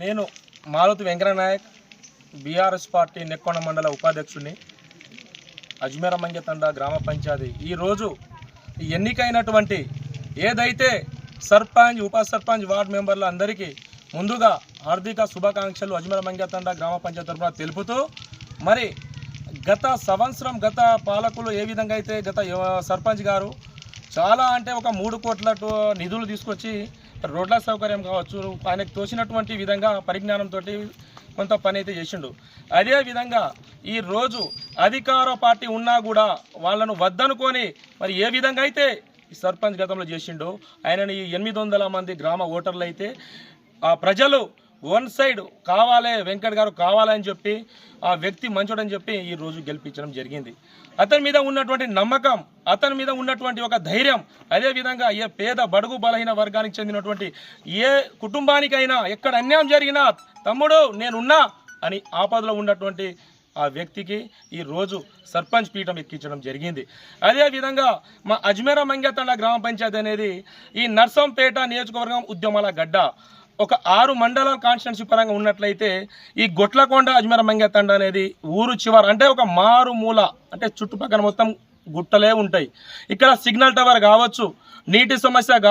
నేను Maruti వెంకటనాయక్ BRS party Nekkonda మండల ఉపాధ్యక్షుడిని. అజ్మీరా మంగెతండ గ్రామ పంచాయతీ ఈరోజు ఎన్నికైనటువంటి ఏదైతే సర్పంచ్ ఉప సర్పంచ్ వార్డు మెంబర్లు అందరికీ ముందుగా హార్దిక శుభాకాంక్షలు అజ్మీరా మంగెతండ గ్రామ పంచాయతీ తరఫున తెలుపుతూ, మరి గత సంవత్సరం గత పాలకులు ఏ విధంగా అయితే గత సర్పంచ్ గారు చాలా అంటే ఒక 3 కోట్ల నిధులు తీసుకొచ్చి రోడ్ల సౌకర్యం కావచ్చు, ఆయనకు తోచినటువంటి విధంగా పరిజ్ఞానంతో కొంత పని అయితే చేసిండు. అదేవిధంగా ఈరోజు అధికార పార్టీ ఉన్నా కూడా వాళ్ళను వద్దనుకొని మరి ఏ విధంగా అయితే ఈ సర్పంచ్ గతంలో చేసిండో ఆయనని 800 మంది గ్రామ ఓటర్లు అయితే ఆ ప్రజలు వన్ సైడ్ కావాలి, వెంకట్ గారు కావాలని చెప్పి ఆ వ్యక్తి మంచోడని చెప్పి ఈరోజు గెలిపించడం జరిగింది. అతని మీద ఉన్నటువంటి నమ్మకం, అతని మీద ఉన్నటువంటి ఒక ధైర్యం, అదేవిధంగా ఏ పేద బడుగు బలహీన వర్గానికి చెందినటువంటి ఏ కుటుంబానికైనా ఎక్కడ అన్యాయం జరిగినా తమ్ముడు నేనున్నా అని ఆపదలో ఉన్నటువంటి ఆ వ్యక్తికి ఈరోజు సర్పంచ్ పీఠం ఎక్కించడం జరిగింది. అదేవిధంగా మా అజ్మీరా మంగెతండ గ్రామ పంచాయతీ అనేది ఈ నర్సంపేట నియోజకవర్గం ఉద్యమాల గడ్డ. ఒక 6 మండలాల కాన్స్టిట్యున్సీ పరంగా ఉన్నట్లయితే ఈ గొట్లకొండ అజ్మీరా మంగెతండ అనేది ఊరు చివర అంటే ఒక మారుమూల, అంటే చుట్టుపక్కల మొత్తం గుట్టలే ఉంటాయి. ఇక్కడ సిగ్నల్ టవర్ కావచ్చు, నీటి సమస్య కావచ్చు,